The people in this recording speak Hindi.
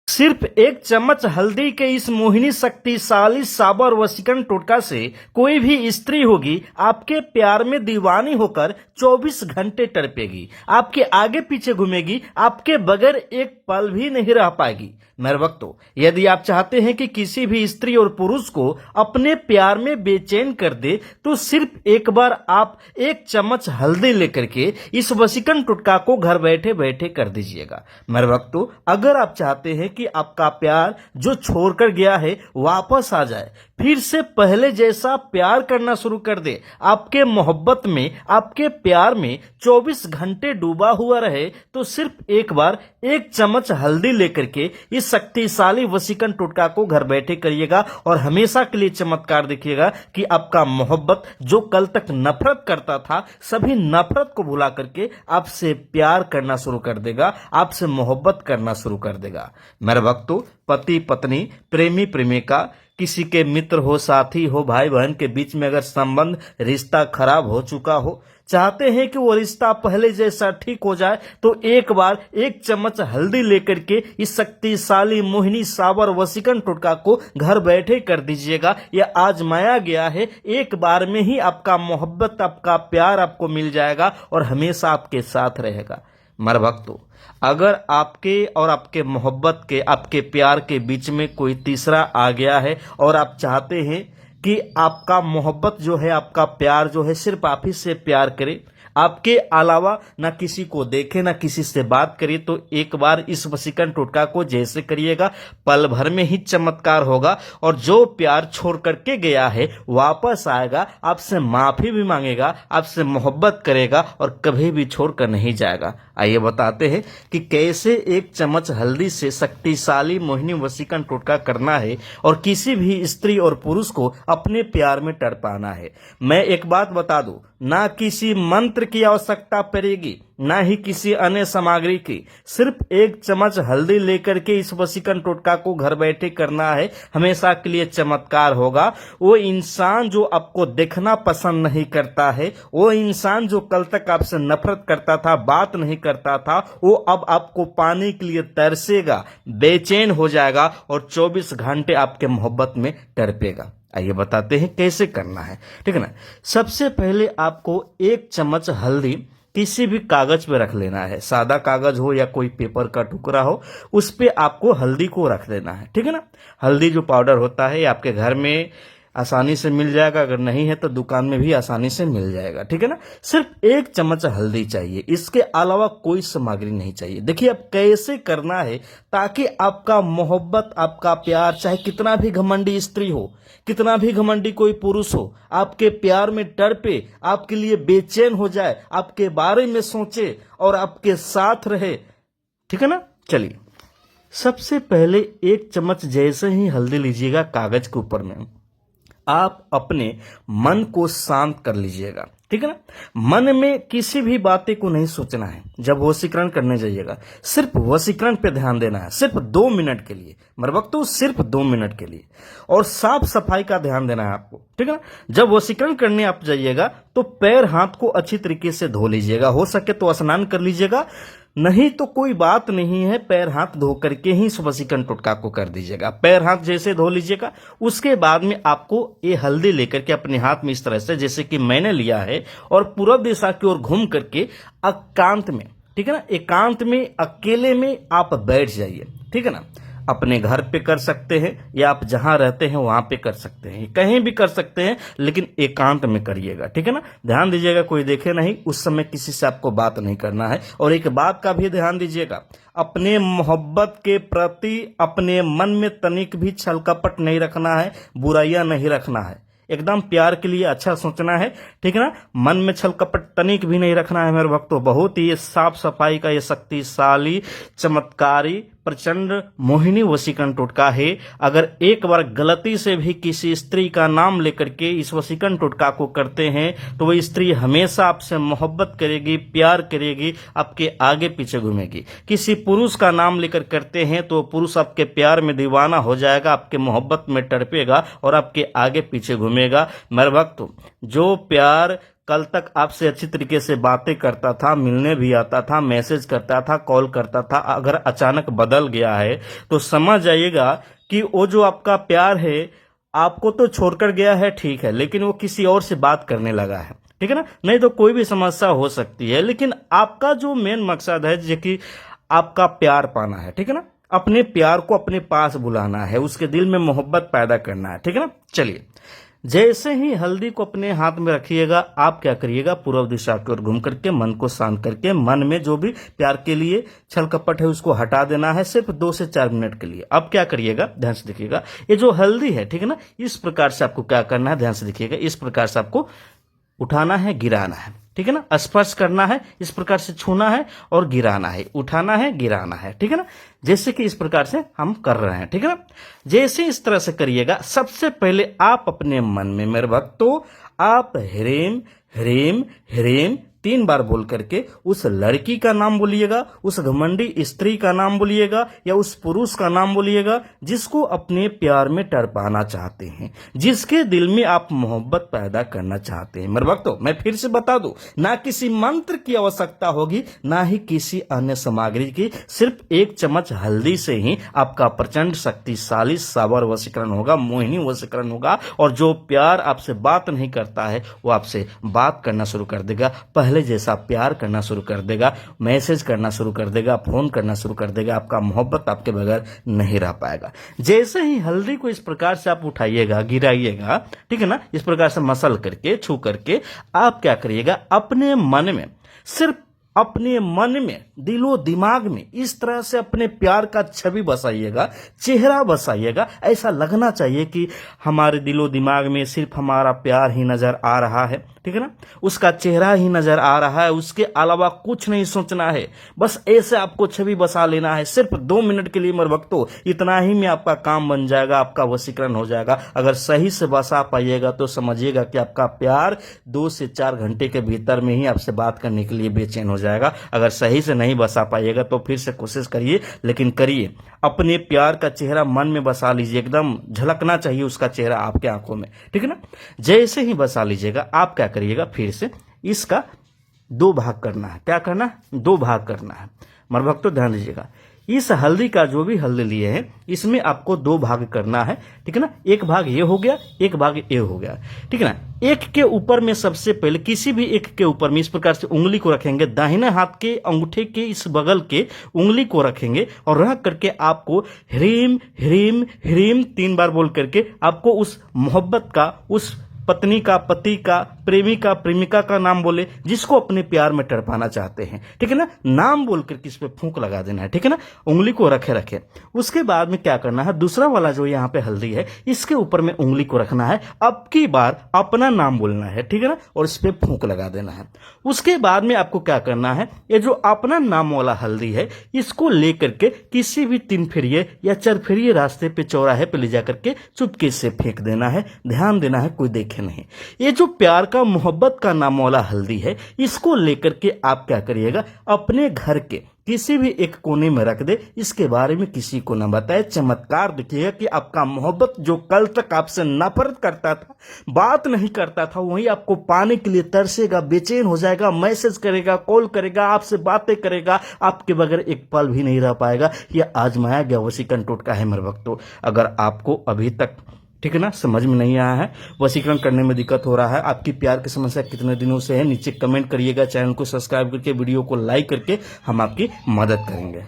सिर्फ एक चम्मच हल्दी के इस मोहिनी शक्तिशाली साबर वशीकरण टोटका से कोई भी स्त्री होगी आपके प्यार में दीवानी होकर 24 घंटे तड़पेगी, आपके आगे पीछे घूमेगी, आपके बगैर एक पल भी नहीं रह पाएगी। मेरे वक्तों, यदि आप चाहते हैं कि किसी भी स्त्री और पुरुष को अपने प्यार में बेचैन कर दे तो सिर्फ एक बार आप एक चम्मच हल्दी लेकर के इस वशीकरण टोटका को घर बैठे बैठे कर दीजिएगा। मेरे वक्तों, अगर आप चाहते हैं कि आपका प्यार जो छोड़कर गया है वापस आ जाए, फिर से पहले जैसा प्यार करना शुरू कर दे, आपके मोहब्बत में, आपके प्यार में 24 घंटे डूबा हुआ रहे, तो सिर्फ एक बार एक चम्मच हल्दी लेकर के इस शक्तिशाली वशीकरण टोटका को घर बैठे करिएगा और हमेशा के लिए चमत्कार देखिएगा कि आपका मोहब्बत जो कल तक नफरत करता था, सभी नफरत को भुला करके आपसे प्यार करना शुरू कर देगा, आपसे मोहब्बत करना शुरू कर देगा। मेरे भक्तों, पति पत्नी, प्रेमी प्रेमिका, किसी के मित्र हो, साथी हो, भाई बहन के बीच में अगर संबंध, रिश्ता खराब हो चुका हो, चाहते हैं कि वो रिश्ता पहले जैसा ठीक हो जाए, तो एक बार एक चम्मच हल्दी लेकर के इस शक्तिशाली मोहिनी साबर वशीकरण टोटका को घर बैठे कर दीजिएगा। यह आजमाया गया है, एक बार में ही आपका मोहब्बत, आपका प्यार आपको मिल जाएगा और हमेशा आपके साथ रहेगा। मेरे भक्तों, अगर आपके और आपके मोहब्बत के, आपके प्यार के बीच में कोई तीसरा आ गया है और आप चाहते हैं कि आपका मोहब्बत जो है, आपका प्यार जो है सिर्फ आप ही से प्यार करे, आपके अलावा ना किसी को देखे, ना किसी से बात करिए, तो एक बार इस वशीकरण टोटका को जैसे करिएगा, पल भर में ही चमत्कार होगा और जो प्यार छोड़ करके गया है वापस आएगा, आपसे माफी भी मांगेगा, आपसे मोहब्बत करेगा और कभी भी छोड़कर नहीं जाएगा। आइए बताते हैं कि कैसे एक चम्मच हल्दी से शक्तिशाली मोहिनी वशीकरण टोटका करना है और किसी भी स्त्री और पुरुष को अपने प्यार में तड़पाना है। मैं एक बात बता दूं, ना किसी मंत्र की आवश्यकता पड़ेगी, ना ही किसी अन्य सामग्री की, सिर्फ एक चम्मच हल्दी लेकर के इस वशीकरण टोटका को घर बैठे करना है, हमेशा के लिए चमत्कार होगा। वो इंसान जो आपको देखना पसंद नहीं करता है, वो इंसान जो कल तक आपसे नफरत करता था, बात नहीं करता था, वो अब आपको पाने के लिए तरसेगा, बेचैन हो जाएगा और 24 घंटे आपके मोहब्बत में तड़पेगा। आइए बताते हैं कैसे करना है, ठीक है ना। सबसे पहले आपको एक चम्मच हल्दी किसी भी कागज पे रख लेना है, सादा कागज हो या कोई पेपर का टुकड़ा हो, उस पे आपको हल्दी को रख देना है, ठीक है ना। हल्दी जो पाउडर होता है आपके घर में आसानी से मिल जाएगा, अगर नहीं है तो दुकान में भी आसानी से मिल जाएगा, ठीक है ना। सिर्फ एक चम्मच हल्दी चाहिए, इसके अलावा कोई सामग्री नहीं चाहिए। देखिए अब कैसे करना है ताकि आपका मोहब्बत, आपका प्यार, चाहे कितना भी घमंडी स्त्री हो, कितना भी घमंडी कोई पुरुष हो, आपके प्यार में तड़पे, आपके लिए बेचैन हो जाए, आपके बारे में सोचे और आपके साथ रहे, ठीक है ना। चलिए, सबसे पहले एक चम्मच जैसे ही हल्दी लीजिएगा कागज के ऊपर में, आप अपने मन को शांत कर लीजिएगा, ठीक है ना। मन में किसी भी बातें को नहीं सोचना है। जब वशीकरण करने जाइएगा सिर्फ वशीकरण पे ध्यान देना है, सिर्फ 2 मिनट के लिए, मेरे वक्तों सिर्फ 2 मिनट के लिए, और साफ सफाई का ध्यान देना है आपको, ठीक है ना। जब वशीकरण करने आप जाइएगा तो पैर हाथ को अच्छी तरीके से धो लीजिएगा, हो सके तो स्नान कर लीजिएगा, नहीं तो कोई बात नहीं है, पैर हाथ धो करके ही इस वशीकरण टोटका को कर दीजिएगा। पैर हाथ जैसे धो लीजिएगा, उसके बाद में आपको ये हल्दी लेकर के अपने हाथ में इस तरह से, जैसे कि मैंने लिया है, और पूर्व दिशा की ओर घूम करके एकांत में, ठीक है ना, एकांत में अकेले में आप बैठ जाइए, ठीक है ना। अपने घर पे कर सकते हैं या आप जहां रहते हैं वहां पे कर सकते हैं, कहीं भी कर सकते हैं, लेकिन एकांत में करिएगा, ठीक है ना। ध्यान दीजिएगा कोई देखे नहीं, उस समय किसी से आपको बात नहीं करना है। और एक बात का भी ध्यान दीजिएगा, अपने मोहब्बत के प्रति अपने मन में तनिक भी छल कपट नहीं रखना है, बुराइयां नहीं रखना है, एकदम प्यार के लिए अच्छा सोचना है, ठीक है ना। मन में छल कपट तनिक भी नहीं रखना है मेरे भक्तों। बहुत ही साफ सफाई का ये शक्तिशाली, चमत्कारी, प्रचंड मोहिनी वशीकरण टोटका है। अगर एक बार गलती से भी किसी स्त्री का नाम लेकर के इस वशीकरण टोटका को करते हैं तो वह स्त्री हमेशा आपसे मोहब्बत करेगी, प्यार करेगी, आपके आगे पीछे घूमेगी। किसी पुरुष का नाम लेकर करते हैं तो पुरुष आपके प्यार में दीवाना हो जाएगा, आपके मोहब्बत में तड़पेगा और आपके आगे पीछे घूमेगा। मेरे भक्तों, जो प्यार कल तक आपसे अच्छी तरीके से बातें करता था, मिलने भी आता था, मैसेज करता था, कॉल करता था, अगर अचानक बदल गया है तो समझ जाइएगा कि वो जो आपका प्यार है आपको तो छोड़कर गया है, ठीक है, लेकिन वो किसी और से बात करने लगा है, ठीक है ना। नहीं तो कोई भी समस्या हो सकती है, लेकिन आपका जो मेन मकसद है जो कि आपका प्यार पाना है, ठीक है ना, अपने प्यार को अपने पास बुलाना है, उसके दिल में मोहब्बत पैदा करना है, ठीक है ना। चलिए, जैसे ही हल्दी को अपने हाथ में रखिएगा, आप क्या करिएगा, पूर्व दिशा की ओर घूम करके मन को शांत करके मन में जो भी प्यार के लिए छल कपट है उसको हटा देना है, सिर्फ 2 से 4 मिनट के लिए। अब क्या करिएगा, ध्यान से देखिएगा, ये जो हल्दी है, ठीक है ना, इस प्रकार से आपको क्या करना है, ध्यान से देखिएगा, इस प्रकार से आपको उठाना है, गिराना है, ठीक है ना, स्पर्श करना है, इस प्रकार से छूना है और गिराना है, उठाना है, गिराना है, ठीक है ना, जैसे कि इस प्रकार से हम कर रहे हैं, ठीक है ना। जैसे इस तरह से करिएगा, सबसे पहले आप अपने मन में मेरे भक्तों आप ह्रीम ह्रीम ह्रीम 3 बार बोल करके उस लड़की का नाम बोलिएगा, उस घमंडी स्त्री का नाम बोलिएगा या उस पुरुष का नाम बोलिएगा जिसको अपने प्यार में टरपाना चाहते हैं, जिसके दिल में आप मोहब्बत पैदा करना चाहते हैं। मेरे भक्तों, मैं फिर से बता दूं, ना किसी मंत्र की आवश्यकता होगी, ना ही किसी अन्य सामग्री की, सिर्फ 1 चम्मच हल्दी से ही आपका प्रचंड शक्तिशाली साबर वशीकरण होगा, मोहिनी वशीकरण होगा, और जो प्यार आपसे बात नहीं करता है वो आपसे बात करना शुरू कर देगा, पहले जैसा प्यार करना शुरू कर देगा, मैसेज करना शुरू कर देगा, फोन करना शुरू कर देगा, आपका मोहब्बत आपके बगैर नहीं रह पाएगा। जैसे ही हल्दी को इस प्रकार से आप उठाइएगा, गिराइएगा, ठीक है ना, इस प्रकार से मसल करके, छू करके, आप क्या करिएगा, अपने मन में, सिर्फ अपने मन में, दिलो दिमाग में इस तरह से अपने प्यार का छवि बसाइएगा, चेहरा बसाइएगा, ऐसा लगना चाहिए कि हमारे दिलो दिमाग में सिर्फ हमारा प्यार ही नजर आ रहा है, ठीक है ना, उसका चेहरा ही नजर आ रहा है, उसके अलावा कुछ नहीं सोचना है, बस ऐसे आपको छवि बसा लेना है, सिर्फ 2 मिनट के लिए मेरे भक्तों, इतना ही में आपका काम बन जाएगा, आपका वशीकरण हो जाएगा। अगर सही से बसा पाइएगा तो समझिएगा कि आपका प्यार 2 से 4 घंटे के भीतर में ही आपसे बात करने के लिए बेचैन हो जाएगा। अगर सही से नहीं बसा पाइएगा तो फिर से कोशिश करिए, लेकिन करिए, अपने प्यार का चेहरा मन में बसा लीजिए, एकदम झलकना चाहिए उसका चेहरा आपके आंखों में, ठीक है ना। जैसे ही बसा लीजिएगा, आप क्या करिएगा, फिर से इसका 2 भाग करना है। क्या करना है, 2 भाग करना है। मेरे भक्तों ध्यान दीजिएगा, इस हल्दी का जो भी हल्दी लिए हैं इसमें आपको 2 भाग करना है, ठीक है ना। एक भाग ये हो गया, एक भाग ये हो गया, ठीक है ना। एक के ऊपर में सबसे पहले, किसी भी एक के ऊपर में इस प्रकार से उंगली को रखेंगे, दाहिने हाथ के अंगूठे के इस बगल के उंगली को रखेंगे और रख करके आपको ह्रीम ह्रीम ह्रीम 3 बार बोल करके आपको उस मोहब्बत का, उस पत्नी का, पति का, प्रेमी का, प्रेमिका का नाम बोले जिसको अपने प्यार में टरपाना चाहते हैं, ठीक है ना, नाम बोलकर किस पे फूंक लगा देना है, ठीक है ना, उंगली को रखे रखे। उसके बाद में क्या करना है, दूसरा वाला जो यहाँ पे हल्दी है इसके ऊपर में उंगली को रखना है, अब की बार अपना नाम बोलना है, ठीक है ना, और इस पे फूंक लगा देना है। उसके बाद में आपको क्या करना है, ये जो अपना नाम वाला हल्दी है इसको लेकर के किसी भी 3 फेरिये या 4 फेरिये रास्ते पे, चौराहे पे ले जाकर के चुपके से फेंक देना है, ध्यान देना है कोई देखे नहीं। ये जो प्यार का, मोहब्बत का नाम वाला हल्दी है इसको लेकर के आप क्या करिएगा, अपने घर के किसी भी एक कोने में रख दे, इसके बारे में किसी को न बताए। चमत्कार देखिएगा कि आपका मोहब्बत जो कल तक आपसे नफरत करता था, बात नहीं करता था, वही आपको पाने के लिए तरसेगा, बेचैन हो जाएगा, मैसेज करेगा, कॉल करेगा, आपसे बातें करेगा, आपके बगैर एक पल भी नहीं रह पाएगा। यह आजमाया गया वशीकरण टोटका है मेरे भक्तों। अगर आपको अभी तक, ठीक है ना, समझ में नहीं आया है, वशीकरण करने में दिक्कत हो रहा है, आपकी प्यार की समस्या कितने दिनों से है, नीचे कमेंट करिएगा, चैनल को सब्सक्राइब करके, वीडियो को लाइक करके हम आपकी मदद करेंगे।